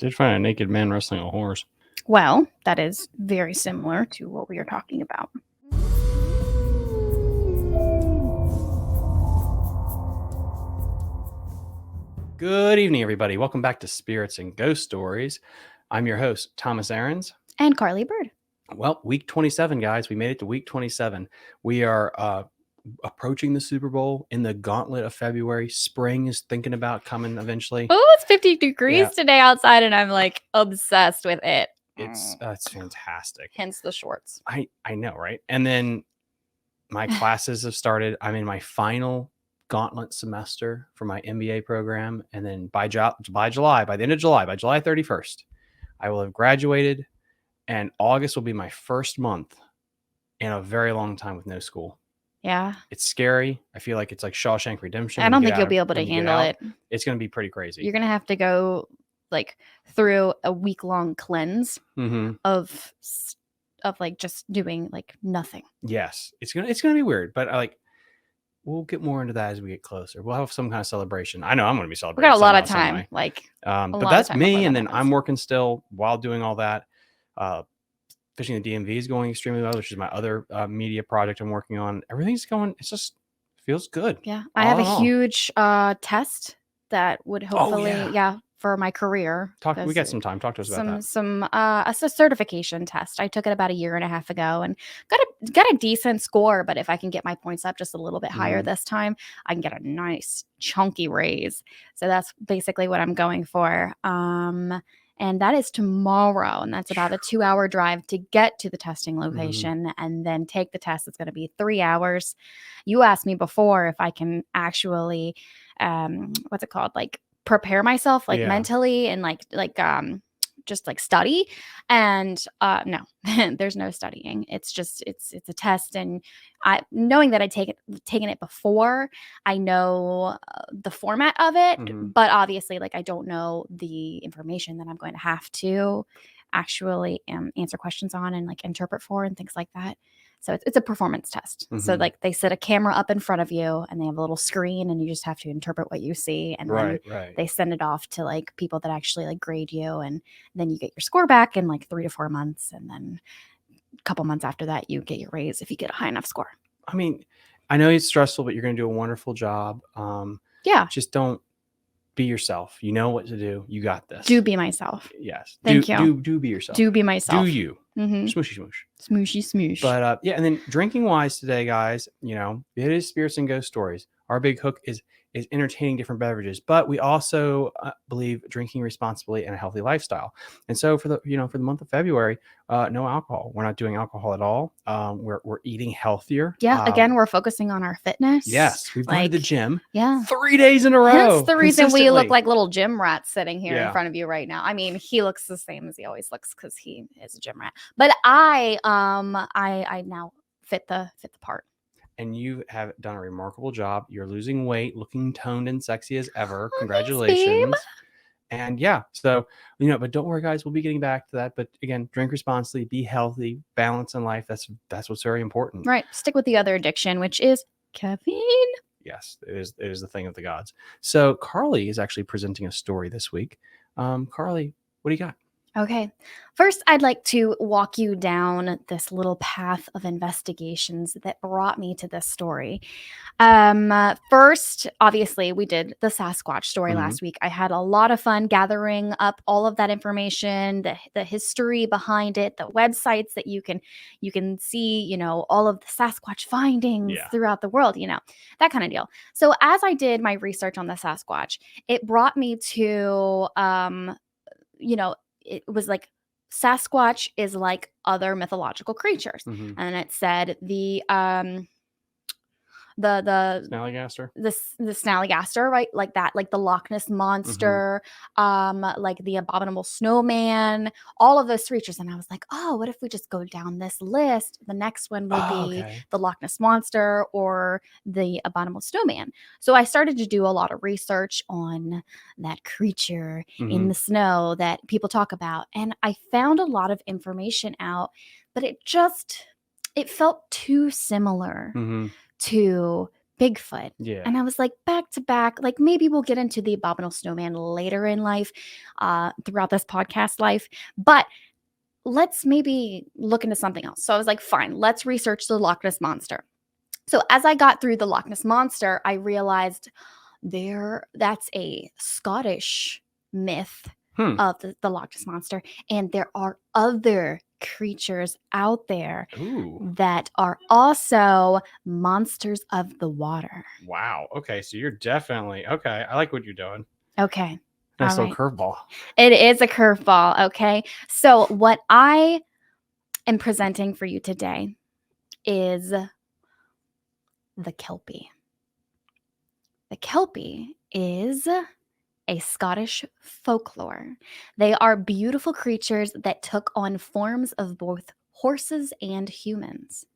Did find a naked man wrestling a horse. Well, that is very similar to what we are talking about. Good evening, everybody. Welcome back to Spirits and Ghost Stories. I'm your host, Thomas Ahrens. And Carly Bird. Well, week 27, guys. We made it to week 27. We are approaching the Super Bowl in the gauntlet of February. Spring is thinking about coming eventually. Oh, it's 50 degrees today outside, and I'm like obsessed with it. It's fantastic. Hence the shorts. I know, right? And then my classes have started. I'm in my final gauntlet semester for my MBA program. And then by the end of July, by July 31st, I will have graduated. And August will be my first month in a very long time with no school. Yeah. It's scary. I feel like it's like Shawshank Redemption. I don't think you'll be able to handle it. It's going to be pretty crazy. You're going to have to go like through a week-long cleanse of like just doing like nothing. Yes. It's going to be weird, but we'll get more into that as we get closer. We'll have some kind of celebration. I know I'm going to be celebrating. We got a lot of time. But that's me. And then I'm working still while doing all that. Fishing the DMV is going extremely well, which is my other media project I'm working on. Everything's going. It just feels good. Yeah. I have a huge test that would hopefully, for my career. We got some time. Talk to us about that. A certification test. I took it about a year and a half ago and got a decent score. But if I can get my points up just a little bit higher this time, I can get a nice chunky raise. So that's basically what I'm going for. And that is tomorrow. And that's about a 2-hour drive to get to the testing location and then take the test. It's going to be 3 hours. You asked me before if I can actually, what's it called? Like prepare myself mentally and just like study. And no, there's no studying. It's just, it's a test. And knowing that taken it before, I know the format of it, but obviously I don't know the information that I'm going to have to actually answer questions on and interpret for and things like that. So it's a performance test. So they set a camera up in front of you and they have a little screen and you just have to interpret what you see. And then they send it off to people that actually grade you. And then you get your score back in 3 to 4 months. And then a couple months after that, you get your raise if you get a high enough score. I mean, I know it's stressful, but you're going to do a wonderful job. Just don't be yourself. You know what to do. You got this. Do be myself. Yes. Thank you. Do be yourself. Do be myself. Do you. Smooshy smoosh. Smooshy smoosh. But and then drinking wise today, guys, it is Spirits and Ghost Stories. Our big hook is entertaining different beverages, but we also believe drinking responsibly and a healthy lifestyle. And so for the month of February, no alcohol. We're not doing alcohol at all. We're eating healthier. Yeah. Again, we're focusing on our fitness. Yes. We've gone to the gym. Yeah. 3 days in a row. That's the reason we look like little gym rats sitting here in front of you right now. I mean, he looks the same as he always looks because he is a gym rat. But I now fit the part. And you have done a remarkable job. You're losing weight, looking toned and sexy as ever. Congratulations. And so, but don't worry, guys, we'll be getting back to that. But again, drink responsibly, be healthy, balance in life. That's what's very important. Right. Stick with the other addiction, which is caffeine. Yes, it is the thing of the gods. So Carly is actually presenting a story this week. Carly, what do you got? Okay. First, I'd like to walk you down this little path of investigations that brought me to this story. First, obviously, we did the Sasquatch story last week. I had a lot of fun gathering up all of that information, the history behind it, the websites that you can see, all of the Sasquatch findings throughout the world, that kind of deal. So as I did my research on the Sasquatch, it brought me to, it was like Sasquatch is like other mythological creatures. And it said the Snallygaster, the Snallygaster, right? Like that, like the Loch Ness monster, like the abominable snowman, all of those creatures. And I was like, oh, what if we just go down this list? The next one will be the Loch Ness monster or the abominable snowman. So I started to do a lot of research on that creature in the snow that people talk about. And I found a lot of information out, but it felt too similar to Bigfoot. Yeah. And I was like, back to back, like maybe we'll get into the abominable snowman later in life, throughout this podcast life. But let's maybe look into something else. So I was like, fine, let's research the Loch Ness Monster. So as I got through the Loch Ness Monster, I realized that's a Scottish myth Hmm. of the Loch Ness Monster. And there are other creatures out there Ooh. that are also monsters of the water. Wow. Okay. So you're definitely okay. I like what you're doing. Okay. Nice All little curveball. It is a curveball. Okay. So, what I am presenting for you today is the Kelpie. The Kelpie is a Scottish folklore. They are beautiful creatures that took on forms of both horses and humans.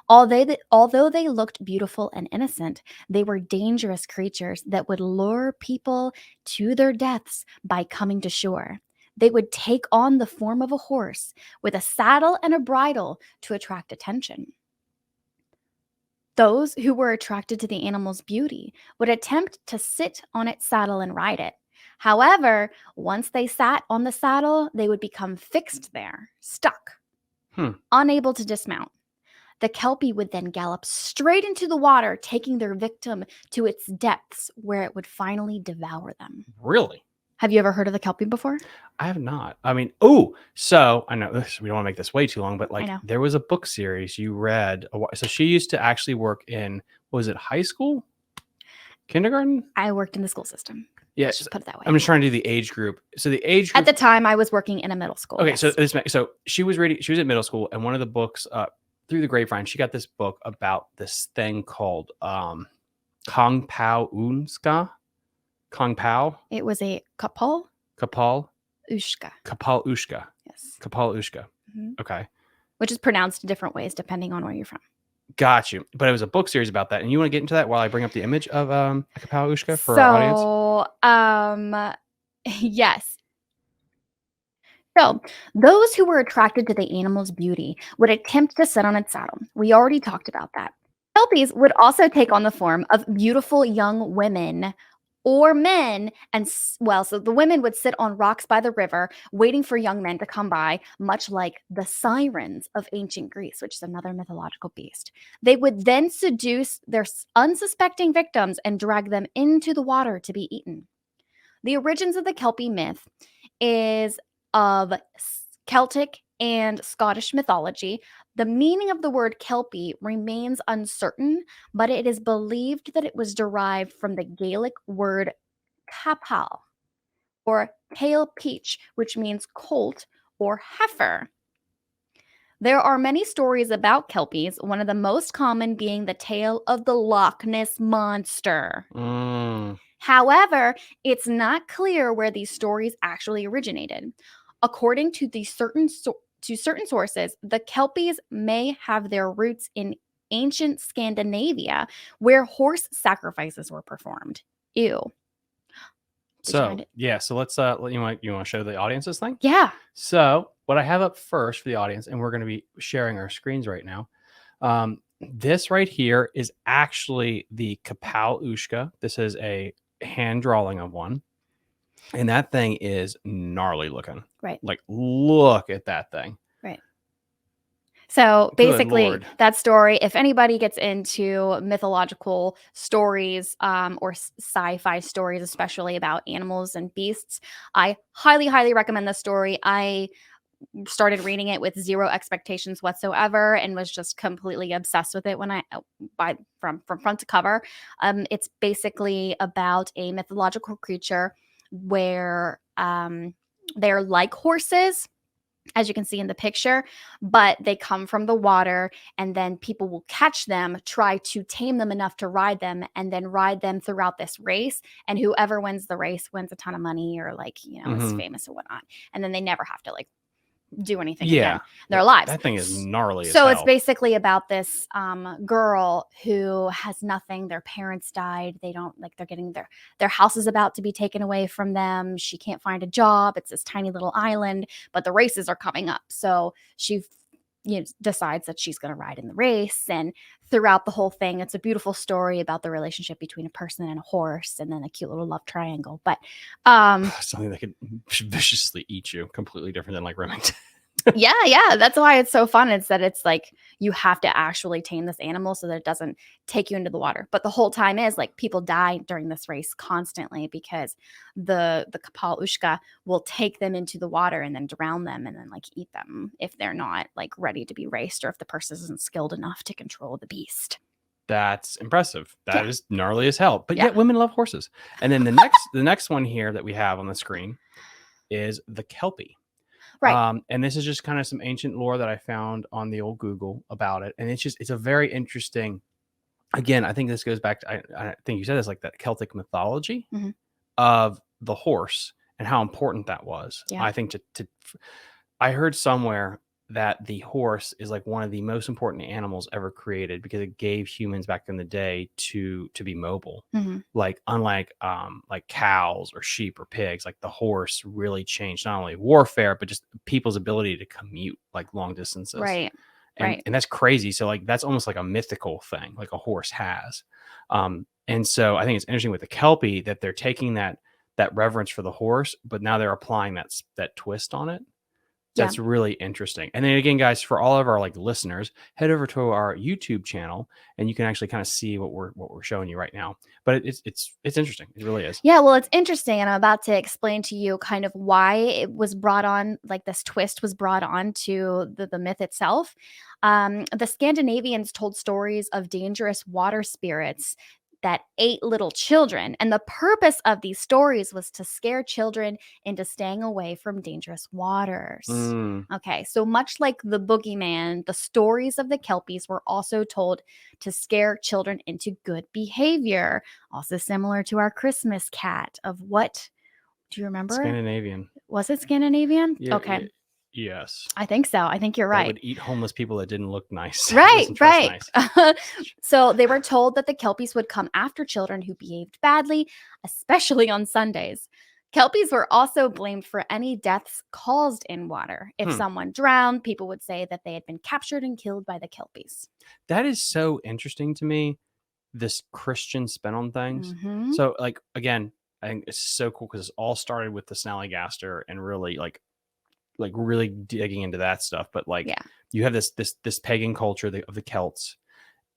Although they looked beautiful and innocent, they were dangerous creatures that would lure people to their deaths by coming to shore. They would take on the form of a horse with a saddle and a bridle to attract attention. Those who were attracted to the animal's beauty would attempt to sit on its saddle and ride it. However, once they sat on the saddle, they would become fixed there, stuck, unable to dismount. The Kelpie would then gallop straight into the water, taking their victim to its depths where it would finally devour them. Really? Have you ever heard of the Kelpie before? I have not. I mean, oh, so I know this, we don't want to make this way too long, but like know. there was a book series you read. So she used to actually work in, was it high school? Kindergarten? I worked in the school system. Yeah. Let's just put it that way. I'm just trying to do the age group. So the age group. At the time, I was working in a middle school. Okay. Yes. So she was reading, she was at middle school, and one of the books, through the grapevine, she got this book about this thing called Kong Pao Unska. Kong Pao? It was a Kapal Kapal? Ushka. Kapal Ushka. Yes. Kapal Ushka. Mhm. Okay. Which is pronounced different ways depending on where you're from. Got you. But it was a book series about that. And you want to get into that while I bring up the image of a Kapal Ushka for our audience? Yes. So, those who were attracted to the animal's beauty would attempt to sit on its saddle. We already talked about that. Kelpies would also take on the form of beautiful young women or men, and so the women would sit on rocks by the river waiting for young men to come by, much like the sirens of ancient Greece, which is another mythological beast. They would then seduce their unsuspecting victims and drag them into the water to be eaten. The origins of the Kelpie myth is of Celtic and Scottish mythology. The meaning of the word Kelpie remains uncertain, but it is believed that it was derived from the Gaelic word capal or pale peach, which means colt or heifer. There are many stories about Kelpies, one of the most common being the tale of the Loch Ness Monster. However, it's not clear where these stories actually originated. According to certain sources, the Kelpies may have their roots in ancient Scandinavia, where horse sacrifices were performed. Ew. So let's you want to show the audience this thing? Yeah. So what I have up first for the audience, and we're going to be sharing our screens right now. This right here is actually the Kapal Ushka. This is a hand drawing of one, and that thing is gnarly looking. Right. Like, look at that thing. Right. So basically, Lord. that story, if anybody gets into mythological stories or sci-fi stories, especially about animals and beasts, I highly, highly recommend this story. I started reading it with zero expectations whatsoever and was just completely obsessed with it when from front to cover. It's basically about a mythological creature where they're like horses, as you can see in the picture, but they come from the water, and then people will catch them, try to tame them enough to ride them, and then ride them throughout this race. And whoever wins the race wins a ton of money, or is famous and whatnot. And then they never have to do anything again in their lives. That thing is gnarly as So hell. it's basically about this girl who has nothing. Their parents died. They're getting their house is about to be taken away from them. She can't find a job. It's this tiny little island, but the races are coming up. So she decides that she's going to ride in the race. And throughout the whole thing, it's a beautiful story about the relationship between a person and a horse, and then a cute little love triangle. But Something that could viciously eat you, completely different than like Remington. yeah, that's why it's so fun. It's that it's like you have to actually tame this animal so that it doesn't take you into the water. But the whole time is like people die during this race constantly because the Kapalushka will take them into the water and then drown them and then like eat them if they're not like ready to be raced or if the person isn't skilled enough to control the beast. That's impressive. That is gnarly as hell. But Yeah. yet women love horses. And then the next one here that we have on the screen is the Kelpie. Right. And this is just kind of some ancient lore that I found on the old Google about it. And it's a very interesting, again, I think this goes back to, I think you said this, like that Celtic mythology Mhm. of the horse and how important that was. Yeah. I think I heard somewhere that the horse is like one of the most important animals ever created because it gave humans back in the day to be mobile. Mhm. Like unlike like cows or sheep or pigs, like the horse really changed not only warfare but just people's ability to commute like long distances. Right. And that's crazy. So like that's almost like a mythical thing like a horse has. And so I think it's interesting with the Kelpie that they're taking that reverence for the horse, but now they're applying that twist on it. That's really interesting. And then again, guys, for all of our like listeners, head over to our YouTube channel and you can actually kind of see what we're showing you right now. But it's interesting. It really is. Yeah, well, it's interesting. And I'm about to explain to you kind of why it was brought on, like this twist was brought on to the myth itself. The Scandinavians told stories of dangerous water spirits that ate little children. And the purpose of these stories was to scare children into staying away from dangerous waters. Okay, so much like the boogeyman, the stories of the Kelpies were also told to scare children into good behavior. Also similar to our Christmas cat of what? Do you remember? Scandinavian. Was it Scandinavian? Yeah, okay. Yes. I think so. I think you're right. They would eat homeless people that didn't look nice. Right. So they were told that the Kelpies would come after children who behaved badly, especially on Sundays. Kelpies were also blamed for any deaths caused in water. If someone drowned, people would say that they had been captured and killed by the Kelpies. That is so interesting to me, this Christian spin on things. Mm-hmm. So like, again, I think it's so cool because it all started with the Snallygaster and really like really digging into that stuff. But like you have this pagan culture of the Celts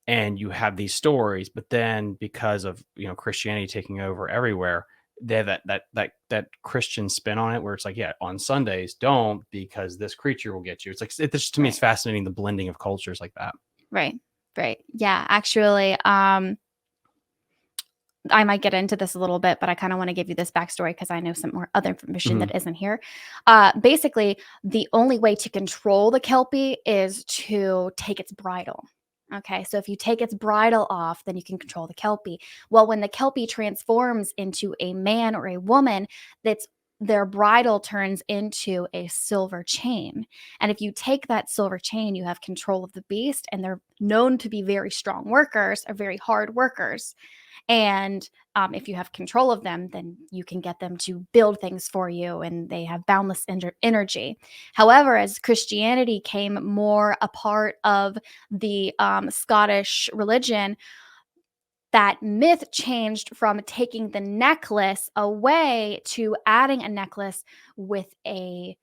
and you have these stories, but then because of, Christianity taking over everywhere, they have that Christian spin on it where it's like, yeah, on Sundays, don't, because this creature will get you. It's like, to me, it's fascinating, the blending of cultures like that. Right. Yeah, actually, I might get into this a little bit, but I kind of want to give you this backstory because I know some more other information that isn't here. Basically, the only way to control the Kelpie is to take its bridle. Okay, so if you take its bridle off, then you can control the Kelpie. Well, when the Kelpie transforms into a man or a woman, their bridle turns into a silver chain. And if you take that silver chain, you have control of the beast, and they're known to be very strong workers or very hard workers. And if you have control of them, then you can get them to build things for you and they have boundless energy. However, as Christianity came more a part of the Scottish religion, that myth changed from taking the necklace away to adding a necklace with a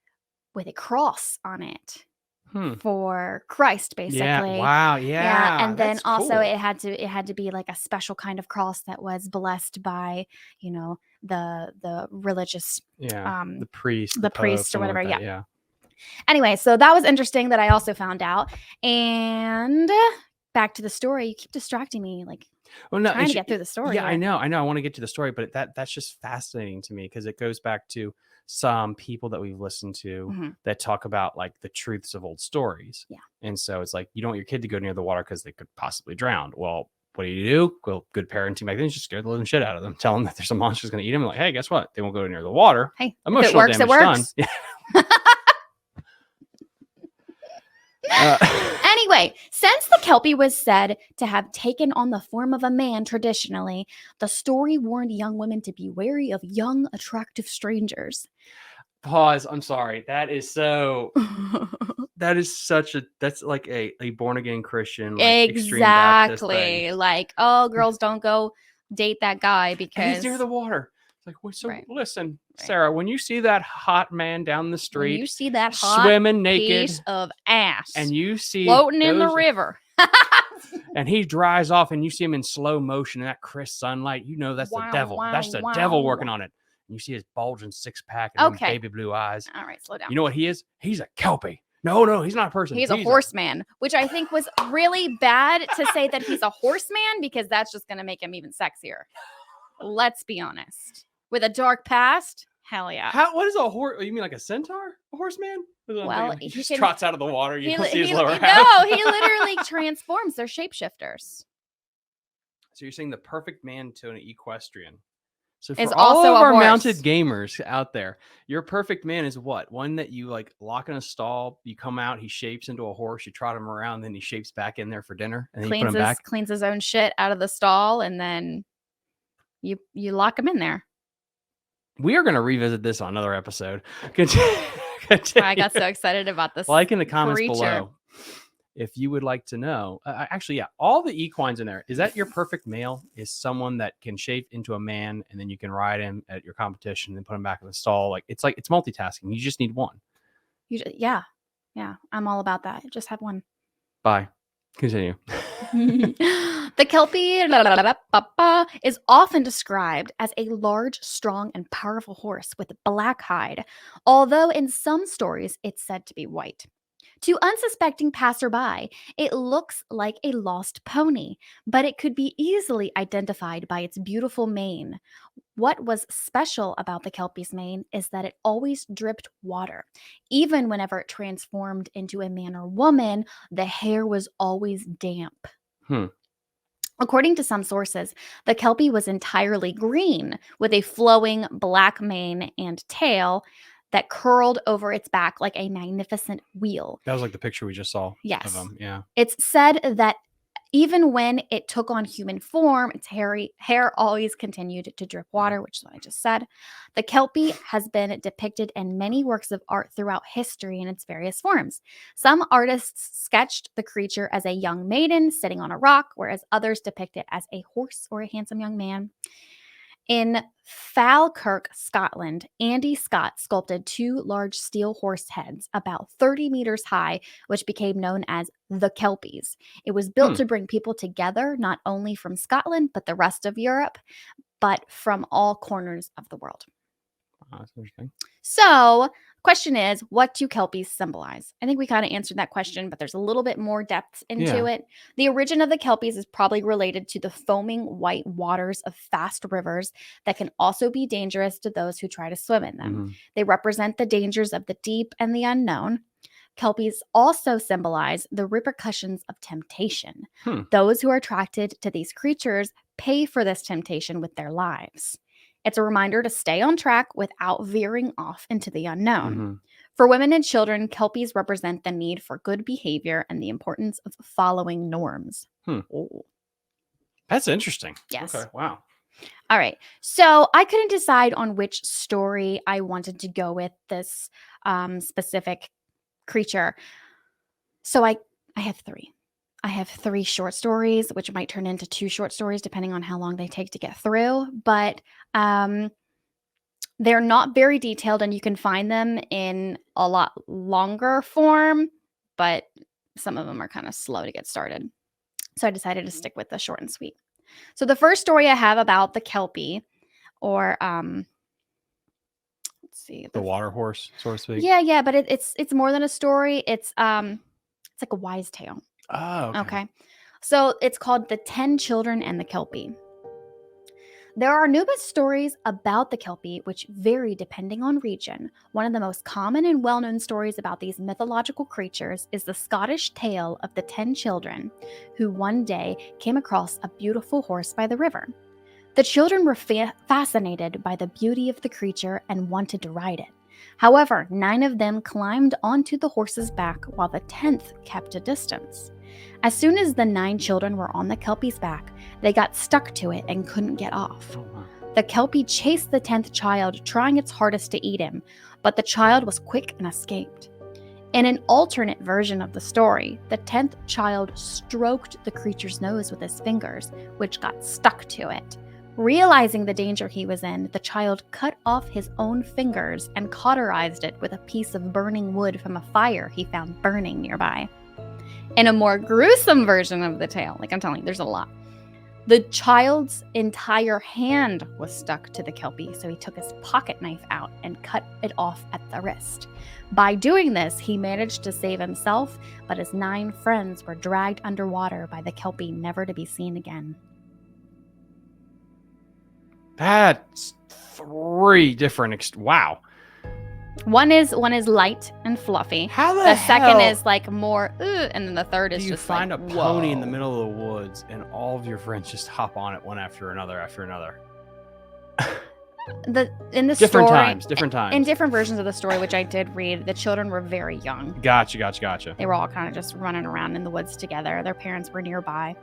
cross on it. For Christ, basically. Yeah. Wow. Yeah. And then also cool. it had to be like a special kind of cross that was blessed by, the religious, the priest, the priest or whatever. Like yeah. Anyway, so that was interesting that I also found out. And back to the story. You keep distracting me, like trying to get through the story. Yeah, here. I know. I want to get to the story, but that's just fascinating to me because it goes back to some people that we've listened to that talk about like the truths of old stories. Yeah. And so it's like, you don't want your kid to go near the water because they could possibly drown. Well, what do? Well, good parenting back then is just scare the living shit out of them. Tell them that there's a monster that's going to eat them. Like, hey, guess what? They won't go near the water. Hey, emotional if it works, damage done. Yeah. Anyway, since the Kelpie was said to have taken on the form of a man traditionally, the story warned young women to be wary of young, attractive strangers. Pause. I'm sorry. That is so. That is that's like a born again Christian, like extreme Baptist thing. Exactly. Like, oh, girls don't go date that guy And because he's near the water. It's like, well, so Right. listen, Right. Sarah, when you see that hot man down the when street you see that hot swimming naked, piece of ass and you see floating in the those- river. and he dries off, and you see him in slow motion in that crisp sunlight, you know that's the Wow, devil. wow, That's the wow. devil working on it. And you see his bulging six pack and them Okay. baby blue eyes. All right, slow down. You know what he is? He's a Kelpie. No, he's not a person. He's a horseman, which I think was really bad to say that he's a horseman because that's just going to make him even sexier. Let's be honest. With a dark past, hell yeah. What is a horse? You mean like a centaur? A horseman? Well, he he just can- trots out of the water. You don't see his he- lower no, half. he literally transforms. They're shapeshifters. So you're saying the perfect man to an equestrian. So Is for all also of a our horse. mounted gamers out there, your perfect man is what? One that you like lock in a stall, you come out, he shapes into a horse, you trot him around, then he shapes back in there for dinner, and then you put him back. Cleans his own shit out of the stall, and then you lock him in there. We are going to revisit this on another episode. I got so excited about this. Like in the comments creature. below, if you would like to know. Actually, yeah, all the equines in there. Is that your perfect male? Is someone that can shape into a man, and then you can ride him at your competition and put him back in the stall? It's multitasking. You just need one. Yeah, I'm all about that. Just have one. Bye. Continue. The Kelpie is often described as a large, strong, and powerful horse with a black hide, although in some stories it's said to be white. To unsuspecting passerby, it looks like a lost pony, but it could be easily identified by its beautiful mane. What was special about the Kelpie's mane is that it always dripped water. Even whenever it transformed into a man or woman, the hair was always damp. According to some sources, the Kelpie was entirely green with a flowing black mane and tail that curled over its back like a magnificent wheel. That was like the picture we just saw Yes. of him. Yeah. It's said that even when it took on human form, its hair always continued to drip water, which is what I just said. The Kelpie has been depicted in many works of art throughout history in its various forms. Some artists sketched the creature as a young maiden sitting on a rock, whereas others depict it as a horse or a handsome young man. In Falkirk, Scotland, Andy Scott sculpted two large steel horse heads about 30 meters high, which became known as the Kelpies. It was built to bring people together, not only from Scotland, but the rest of Europe, but from all corners of the world. That's interesting. So, question is, what do Kelpies symbolize? I think we kind of answered that question, but there's a little bit more depth into it. The origin of the Kelpies is probably related to the foaming white waters of fast rivers that can also be dangerous to those who try to swim in them. They represent the dangers of the deep and the unknown. Kelpies also symbolize the repercussions of temptation. Those who are attracted to these creatures pay for this temptation with their lives. It's a reminder to stay on track without veering off into the unknown. For women and children, Kelpies represent the need for good behavior and the importance of following norms. Oh. That's interesting. Yes. Okay. Wow. All right. So I couldn't decide on which story I wanted to go with this specific creature. So I have three. I have 3 short stories, which might turn into 2 short stories depending on how long they take to get through. But they're not very detailed, and you can find them in a lot longer form, but some of them are kind of slow to get started. So I decided to stick with the short and sweet. So the first story I have about the Kelpie, or let's see, The water horse, so to speak. yeah, but it's more than a story. It's like a wise tale. Oh, Okay. So it's called The 10 Children and the Kelpie. There are numerous stories about the Kelpie, which vary depending on region. One of the most common and well-known stories about these mythological creatures is the Scottish tale of the 10 children who one day came across a beautiful horse by the river. The children were fascinated by the beauty of the creature and wanted to ride it. However, 9 of them climbed onto the horse's back while the 10th kept a distance. As soon as the 9 children were on the Kelpie's back, they got stuck to it and couldn't get off. Oh, wow. The Kelpie chased the 10th child, trying its hardest to eat him, but the child was quick and escaped. In an alternate version of the story, the 10th child stroked the creature's nose with his fingers, which got stuck to it. Realizing the danger he was in, the child cut off his own fingers and cauterized it with a piece of burning wood from a fire he found burning nearby. In a more gruesome version of the tale, like I'm telling you, there's a lot, the child's entire hand was stuck to the Kelpie, so he took his pocket knife out and cut it off at the wrist. By doing this, he managed to save himself, but his 9 friends were dragged underwater by the Kelpie, never to be seen again. That's 3 different. Wow. One is light and fluffy. How The second is like more, and then the third is do you just find like, a pony in the whoa. middle of the woods and all of your friends just hop on it one after another after another? In the Different story, times. in different versions of the story, which I did read, the children were very young. Gotcha. They were all kind of just running around in the woods together. Their parents were nearby.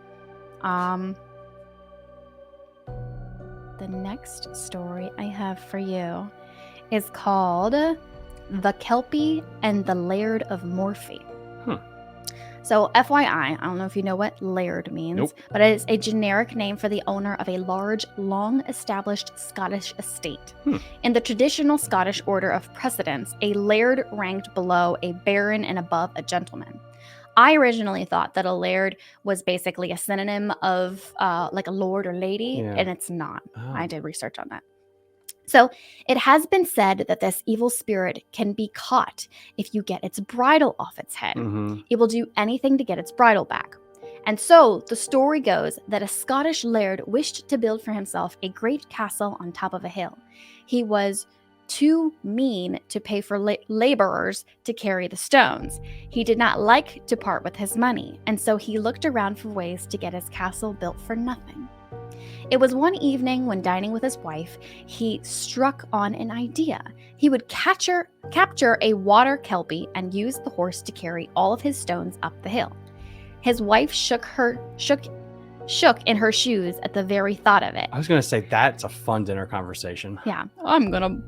The next story I have for you is called The Kelpie and the Laird of Morphy. So, FYI, I don't know if you know what laird means, Nope. but it is a generic name for the owner of a large, long-established Scottish estate. In the traditional Scottish order of precedence, a laird ranked below a baron and above a gentleman. I originally thought that a laird was basically a synonym of like a lord or lady, Yeah. and it's not. Oh. I did research on that. So it has been said that this evil spirit can be caught if you get its bridle off its head. Mhm. It will do anything to get its bridle back. And so the story goes that a Scottish laird wished to build for himself a great castle on top of a hill. He was too mean to pay for laborers to carry the stones. He did not like to part with his money, and so he looked around for ways to get his castle built for nothing. It was one evening when dining with his wife, he struck on an idea. He would capture a water kelpie and use the horse to carry all of his stones up the hill. His wife shook in her shoes at the very thought of it. I was going to say that's a fun dinner conversation. Yeah, I'm gonna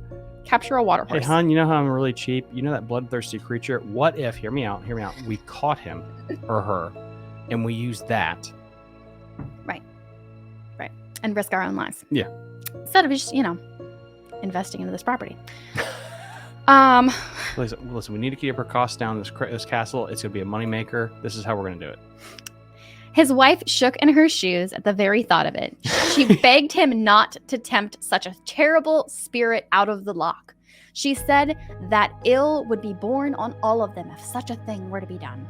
capture a water Hey, horse. hon, you know how I'm really cheap? You know that bloodthirsty creature? What if, hear me out, we caught him or her and we used that? And risk our own lives. Yeah. Instead of just, investing into this property. Listen, we need to keep our costs down. This castle, it's going to be a moneymaker. This is how we're going to do it. His wife shook in her shoes at the very thought of it. She begged him not to tempt such a terrible spirit out of the loch. She said that ill would be born on all of them if such a thing were to be done.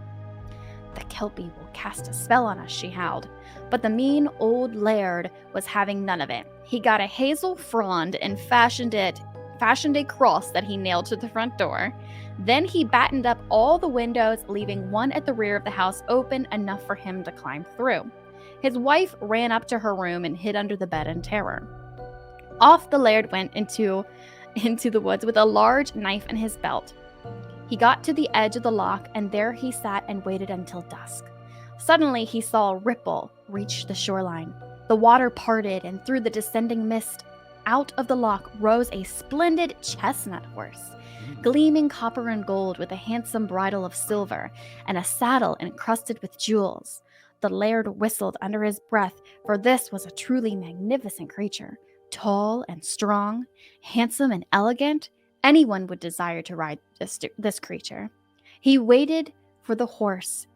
The Kelpie will cast a spell on us, she howled. But the mean old laird was having none of it. He got a hazel frond and fashioned a cross that he nailed to the front door. Then he battened up all the windows, leaving one at the rear of the house open enough for him to climb through. His wife ran up to her room and hid under the bed in terror. Off the laird went into the woods with a large knife in his belt. He got to the edge of the loch, and there he sat and waited until dusk. Suddenly he saw a ripple reach the shoreline. The water parted, and through the descending mist, out of the loch rose a splendid chestnut horse, gleaming copper and gold with a handsome bridle of silver and a saddle encrusted with jewels. The laird whistled under his breath, for this was a truly magnificent creature. Tall and strong, handsome and elegant, anyone would desire to ride this creature. He waited for the horse,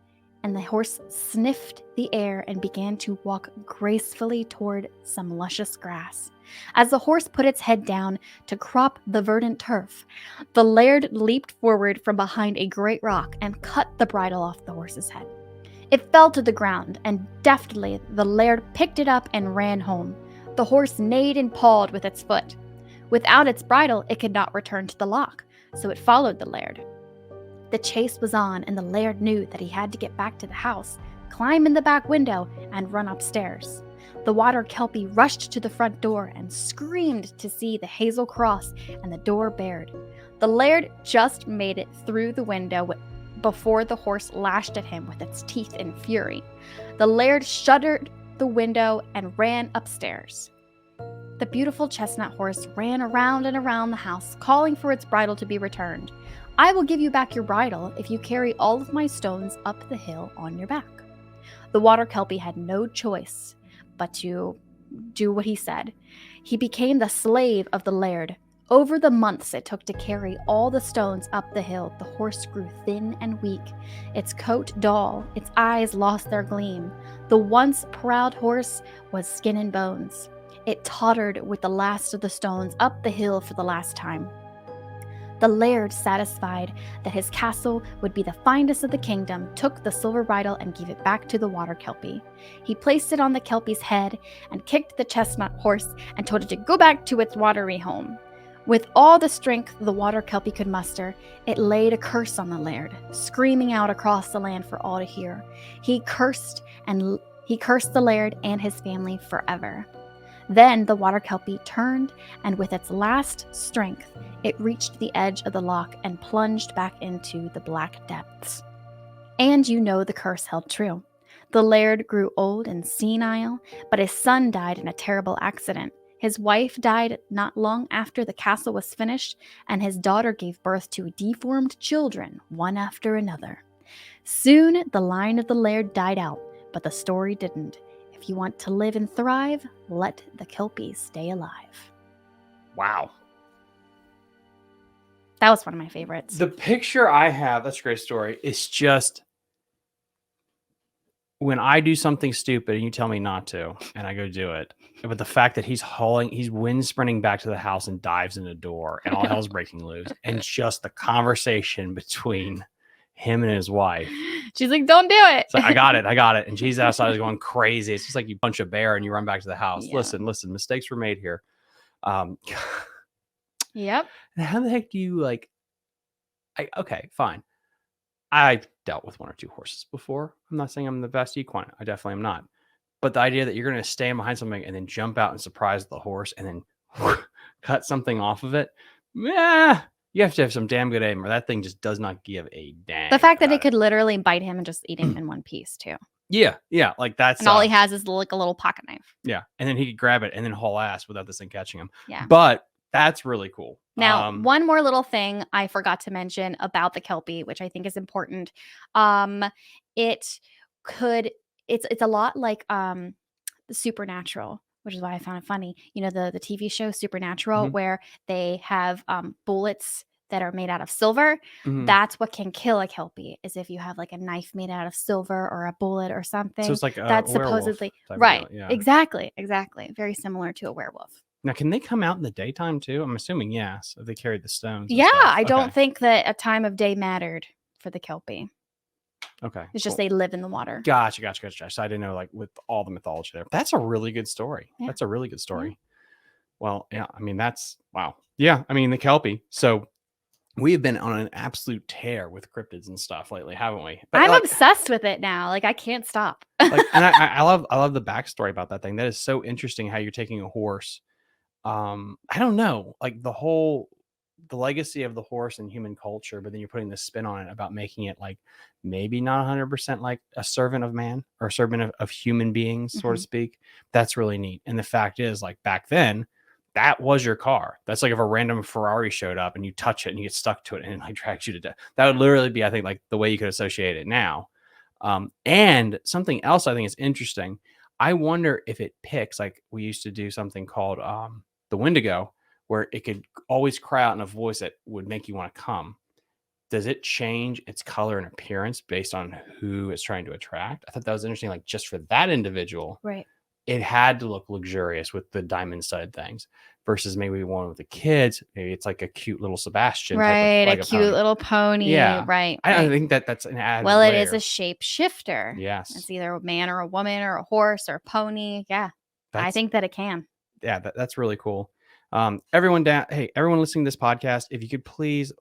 and the horse sniffed the air and began to walk gracefully toward some luscious grass. As the horse put its head down to crop the verdant turf, the laird leaped forward from behind a great rock and cut the bridle off the horse's head. It fell to the ground, and deftly the laird picked it up and ran home. The horse neighed and pawed with its foot. Without its bridle, it could not return to the loch, so it followed the laird. The chase was on, and the laird knew that he had to get back to the house, climb in the back window, and run upstairs. The water kelpie rushed to the front door and screamed to see the hazel cross and the door bared. The laird just made it through the window before the horse lashed at him with its teeth in fury. The laird shuttered the window and ran upstairs. The beautiful chestnut horse ran around and around the house, calling for its bridle to be returned. I will give you back your bridle if you carry all of my stones up the hill on your back. The water kelpie had no choice but to do what he said. He became the slave of the laird. Over the months it took to carry all the stones up the hill, the horse grew thin and weak, its coat dull, its eyes lost their gleam. The once proud horse was skin and bones. It tottered with the last of the stones up the hill for the last time. The laird, satisfied that his castle would be the finest of the kingdom, took the silver bridle and gave it back to the water kelpie. He placed it on the kelpie's head and kicked the chestnut horse and told it to go back to its watery home. With all the strength the water kelpie could muster, it laid a curse on the laird, screaming out across the land for all to hear. He cursed the laird and his family forever. Then the water kelpie turned, and with its last strength, it reached the edge of the loch and plunged back into the black depths. And you know the curse held true. The laird grew old and senile, but his son died in a terrible accident. His wife died not long after the castle was finished, and his daughter gave birth to deformed children, one after another. Soon the line of the laird died out, but the story didn't. If you want to live and thrive, let the kelpie stay alive. Wow. That was one of my favorites. The picture I have, that's a great story, is just when I do something stupid and you tell me not to, and I go do it. But the fact that he's wind sprinting back to the house and dives in the door and all hell's breaking loose. And just the conversation between him and his wife. She's like, don't do it. It's like, I got it. And she's outside going crazy. It's just like you punch a bear and you run back to the house. Yeah. Listen, mistakes were made here. Yep. And how the heck do you okay, fine. I've dealt with one or two horses before. I'm not saying I'm the best equine. I definitely am not. But the idea that you're going to stand behind something and then jump out and surprise the horse and then cut something off of it, you have to have some damn good aim or that thing just does not give a damn. The fact that it could literally bite him and just eat him in one piece too. Yeah. Like that's. And all he has is like a little pocket knife. Yeah. And then he could grab it and then haul ass without this thing catching him. Yeah. But that's really cool. Now, one more little thing I forgot to mention about the kelpie, which I think is important. It's a lot like the Supernatural, which is why I found it funny. You know, the TV show Supernatural, where they have bullets that are made out of silver. That's what can kill a kelpie, is if you have like a knife made out of silver or a bullet or something. So it's like that's supposedly right. Yeah. Exactly. Very similar to a werewolf. Now, can they come out in the daytime too? I'm assuming yes, if they carried the stones. Yeah, I don't think that a time of day mattered for the kelpie. Okay. It's just they live in the water. Gotcha. So I didn't know, like, with all the mythology there. That's a really good story. Yeah. That's a really good story. Yeah. Well, yeah, I mean, that's wow. Yeah, I mean, the kelpie. So we have been on an absolute tear with cryptids and stuff lately, haven't we? But I'm obsessed with it now. Like, I can't stop. And I love the backstory about that thing. That is so interesting how you're taking a horse. I don't know, like the legacy of the horse in human culture, but then you're putting this spin on it about making it like maybe not 100% like a servant of man or a servant of human beings, so to speak. That's really neat. And the fact is, like, back then, that was your car. That's like if a random Ferrari showed up and you touch it and you get stuck to it and it like drags you to death. That would literally be, I think, like the way you could associate it now. And something else I think is interesting. I wonder if it picks, like we used to do something called the Wendigo, where it could always cry out in a voice that would make you want to come. Does it change its color and appearance based on who it's trying to attract? I thought that was interesting. Like, just for that individual, right? It had to look luxurious with the diamond stud things versus maybe one with the kids. Maybe it's like a cute little Sebastian. Right. Like a cute little pony. Yeah. Right. I think that's an added Well, layer. it is a shapeshifter. Yes. It's either a man or a woman or a horse or a pony. Yeah. I think that it can. Yeah. That's really cool. Everyone listening to this podcast, if you could please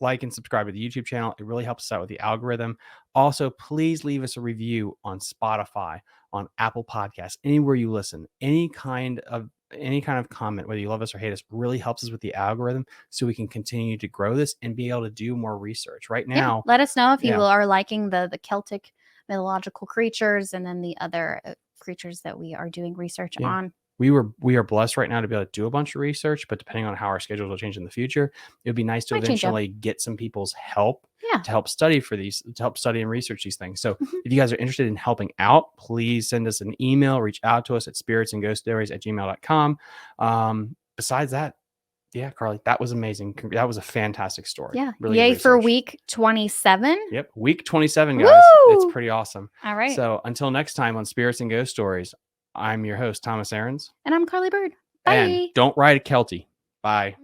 like and subscribe to the YouTube channel, it really helps us out with the algorithm. Also, please leave us a review on Spotify, on Apple Podcasts, anywhere you listen. Any kind of comment, whether you love us or hate us, really helps us with the algorithm, so we can continue to grow this and be able to do more research. Right now, let us know if you are liking the Celtic mythological creatures and then the other creatures that we are doing research on. we are blessed right now to be able to do a bunch of research, but depending on how our schedules will change in the future, it would be nice to Might change up. eventually get some people's help Yeah. to help study and research these things. So Mhm. if you guys are interested in helping out, please send us an email, reach out to us at spiritsandghoststories@gmail.com. Besides that, yeah, Carly, that was amazing. That was a fantastic story. Yeah. Really Yay good for research. week 27. Yep. Week 27, guys. It's Woo! pretty awesome. All right. So until next time on Spirits and Ghost Stories, I'm your host, Thomas Aarons. And I'm Carly Bird. Bye. And don't ride a Kelty. Bye.